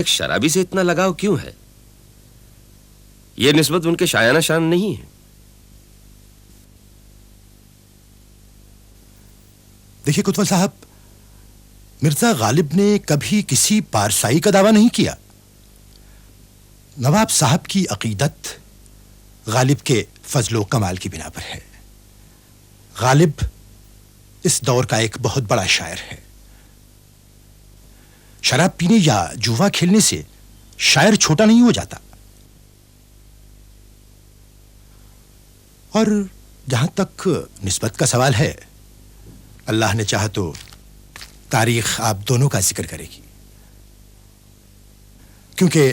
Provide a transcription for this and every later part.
ایک شرابی سے اتنا لگاؤ کیوں ہے؟ یہ نسبت ان کے شایانہ شان نہیں ہے. دیکھیے کوتوال صاحب، مرزا غالب نے کبھی کسی پارسائی کا دعویٰ نہیں کیا. نواب صاحب کی عقیدت غالب کے فضل و کمال کی بنا پر ہے. غالب اس دور کا ایک بہت بڑا شاعر ہے. شراب پینے یا جوا کھیلنے سے شاعر چھوٹا نہیں ہو جاتا. اور جہاں تک نسبت کا سوال ہے، اللہ نے چاہا تو تاریخ آپ دونوں کا ذکر کرے گی، کیونکہ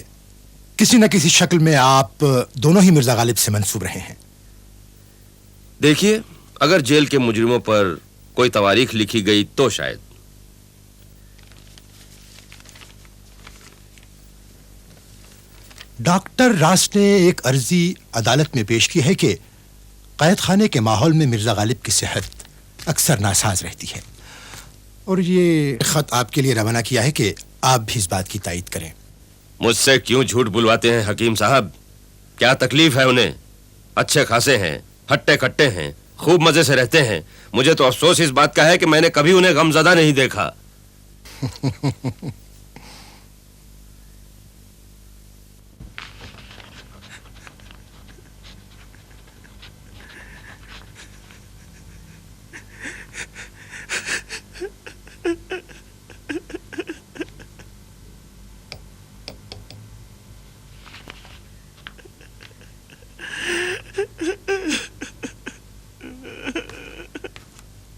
کسی نہ کسی شکل میں آپ دونوں ہی مرزا غالب سے منسوب رہے ہیں. دیکھیے، اگر جیل کے مجرموں پر کوئی تواریخ لکھی گئی تو شاید. ڈاکٹر راس نے ایک عرضی عدالت میں پیش کی ہے کہ قید خانے کے ماحول میں مرزا غالب کی صحت اکثر ناساز رہتی ہے، اور یہ خط آپ کے لیے روانہ کیا ہے کہ آپ بھی اس بات کی تائید کریں. مجھ سے کیوں جھوٹ بلواتے ہیں حکیم صاحب؟ کیا تکلیف ہے انہیں؟ اچھے خاصے ہیں، ہٹے کٹے ہیں، خوب مزے سے رہتے ہیں. مجھے تو افسوس اس بات کا ہے کہ میں نے کبھی انہیں غمزدہ نہیں دیکھا.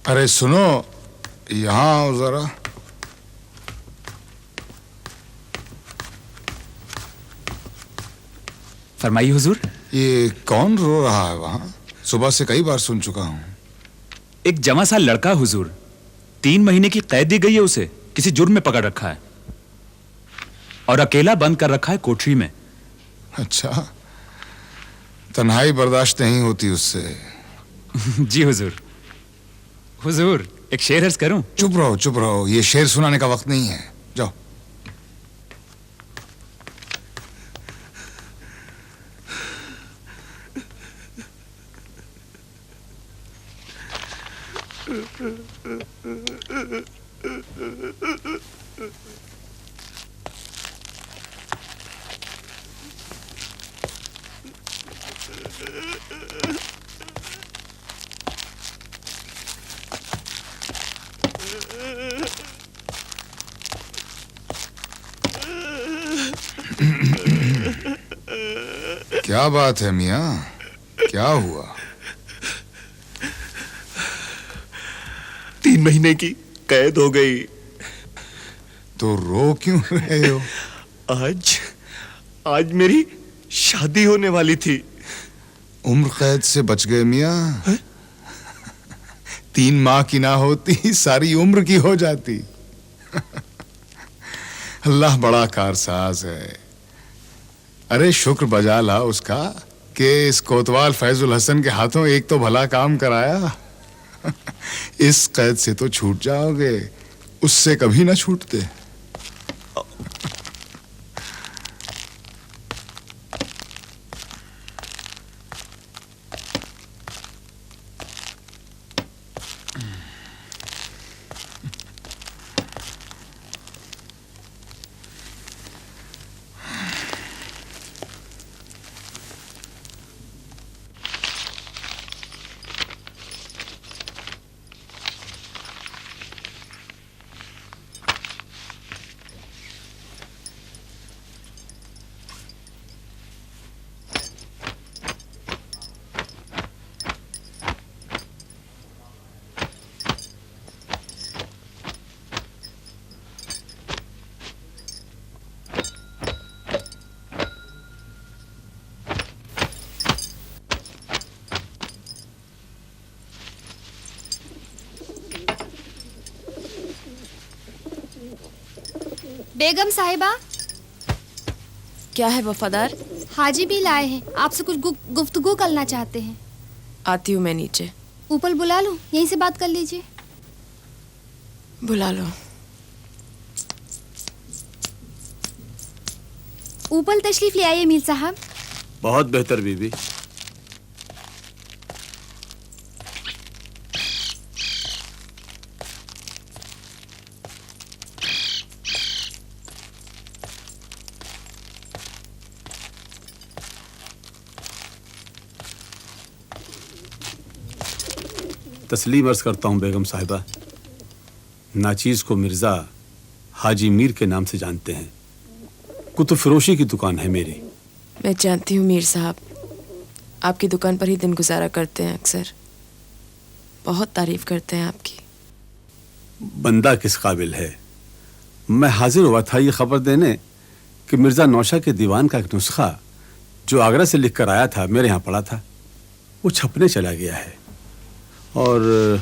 ارے سنو، یہاں آؤ ذرا. فرمائیے حضور. یہ کون رو رہا ہے وہاں؟ صبح سے کئی بار سن چکا ہوں. ایک جواں سا لڑکا حضور، 3 مہینے کی قید دی گئی ہے اسے. کسی جرم میں پکڑ رکھا ہے اور اکیلا بند کر رکھا ہے کوٹری میں. اچھا، تنہائی برداشت نہیں ہوتی اس سے. جی حضور. حضور ایک شعر عرض کروں؟ چپ رہو چپ رہو، یہ شعر سنانے کا وقت نہیں ہے. جاؤ. کیا بات ہے میاں، کیا ہوا؟ 3 مہینے کی قید ہو گئی. تو رو کیوں رہے ہو؟ آج میری شادی ہونے والی تھی. عمر قید سے بچ گئے میاں. 3 ماہ کی نہ ہوتی، ساری عمر کی ہو جاتی. اللہ بڑا کارساز ہے. ارے شکر بجا لا اس کا کہ اس کوتوال فیض الحسن کے ہاتھوں ایک تو بھلا کام کرایا. اس قید سے تو چھوٹ جاؤ گے، اس سے کبھی نہ چھوٹتے. بیگم صاحبہ. کیا ہے وفادار؟ حاجی بھی لائے ہیں، آپ سے کچھ گفتگو کرنا چاہتے ہیں. آتی ہوں میں نیچے. اوپر بلا لوں؟ یہیں سے بات کر لیجیے. بلا لو. ऊपर तशरीफ ले आइए मीर साहब। बहुत बेहतर बीबी। तस्लीम अर्ज करता हूँ बेगम साहिबा, नाचीज़ को मिर्ज़ा हाजी मीर के नाम से जानते हैं। कुतुब फरोशी की दुकान है मेरी। मैं जानती हूँ मीर साहब, आपकी दुकान पर ही दिन गुजारा करते हैं अक्सर। बहुत तारीफ करते हैं आपकी। बंदा किस काबिल है। मैं हाजिर हुआ था ये खबर देने कि मिर्ज़ा नौशा के दीवान का एक नुस्खा जो आगरा से लिख कर आया था मेरे यहाँ पड़ा था, वो छपने चला गया है। और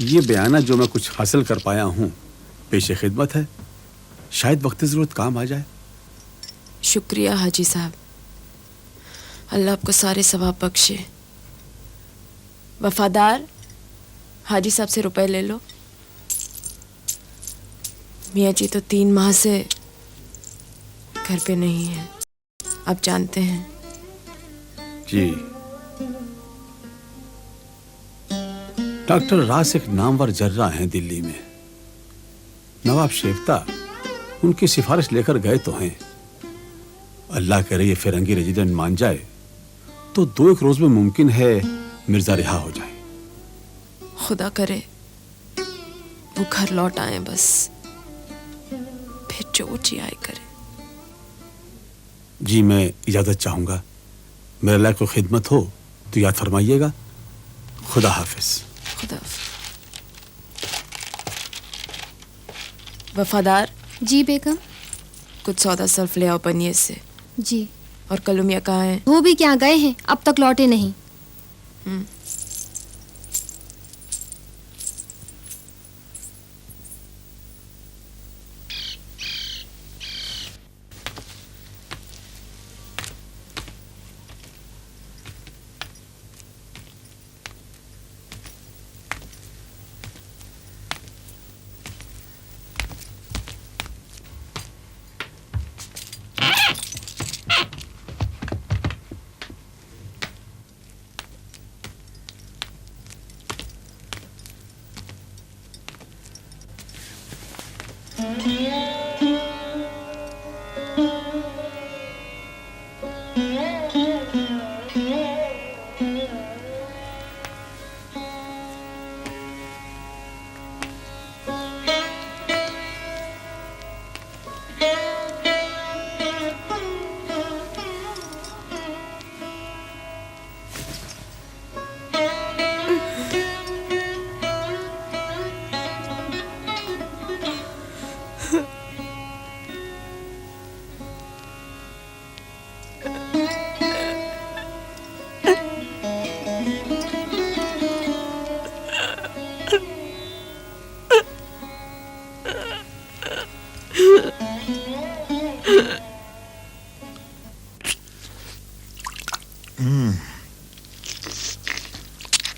ये बयाना जो मैं कुछ हासिल कर पाया हूँ पेशे खिदमत है, शायद वक्त ज़रूरत काम आ जाए। शुक्रिया हाजी साहब, अल्लाह आपको सारे सवाब बख्शे। वफादार, हाजी साहब से रुपए ले लो। मियाँ जी तो 3 माह से घर पे नहीं है, आप जानते हैं। जी। डॉक्टर रास एक नामवर जर्रा हैं दिल्ली में। नवाब शेफ्ता उनकी सिफारिश लेकर गए तो हैं। अल्लाह करे ये फिरंगी रेजिडेंट मान जाए तो 2-1 रोज में मुमकिन है मिर्जा रिहा हो जाए। खुदा करे वो घर लौट आए बस, फिर जो जियाए करे। जी मैं इजाजत चाहूंगा। मेरे लायक कोई खिदमत हो तो याद फरमाइएगा। खुदा हाफिज। खुदा। वफादार, जी बेगम। कुछ सौदा सर्फ ले आओ पनिये से। जी। और कलुमिया कहाँ है? वो भी क्या गए हैं, अब तक लौटे नहीं।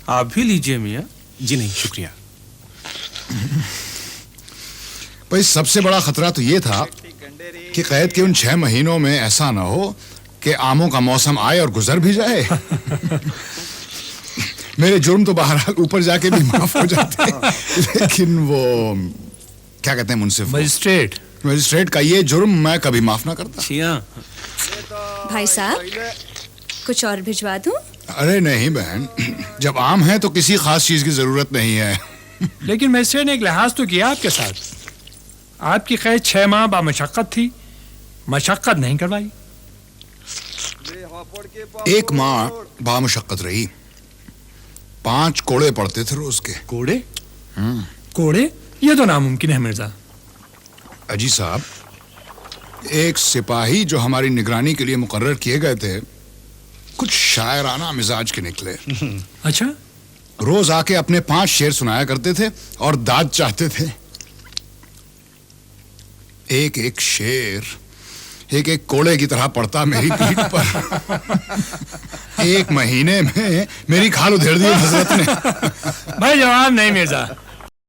आप भी लीजिए मियाँ। जी नहीं शुक्रिया। भाई सबसे बड़ा खतरा तो ये था कि कैद के उन 6 महीनों में ऐसा ना हो कि आमों का मौसम आए और गुजर भी जाए। मेरे जुर्म तो बहरहाल ऊपर जाके भी माफ हो जाते, लेकिन वो क्या कहते हैं मुंसिफ, मजिस्ट्रेट का ये जुर्म मैं कभी माफ ना करता। भाई साहब कुछ और भिजवा दूं? अरे नहीं बहन, जब आम है तो किसी खास चीज की जरूरत नहीं है। लेकिन मजिस्ट्रेट ने एक लिहाज तो किया आपके साथ। आपकी कैद 6 माह बामशक्कत थी, मशक्कत नहीं करवाई। 1 माह बामशक्कत रही, 5 कोड़े पड़ते थे रोज के। कोड़े? कोड़े? ये तो नामुमकिन है मिर्जा। अजी साहब, एक सिपाही जो हमारी निगरानी के लिए मुकर्रर किए गए थे कुछ शायराना मिजाज के निकले। अच्छा? रोज आके अपने 5 शेर सुनाया करते थे और दाद चाहते थे। एक एक शेर एक एक कोड़े की तरह पड़ता मेरी पीठ पर। 1 महीने में मेरी खाल उधेड़ दी हजरत ने। भाई जवाब नहीं मिर्जा,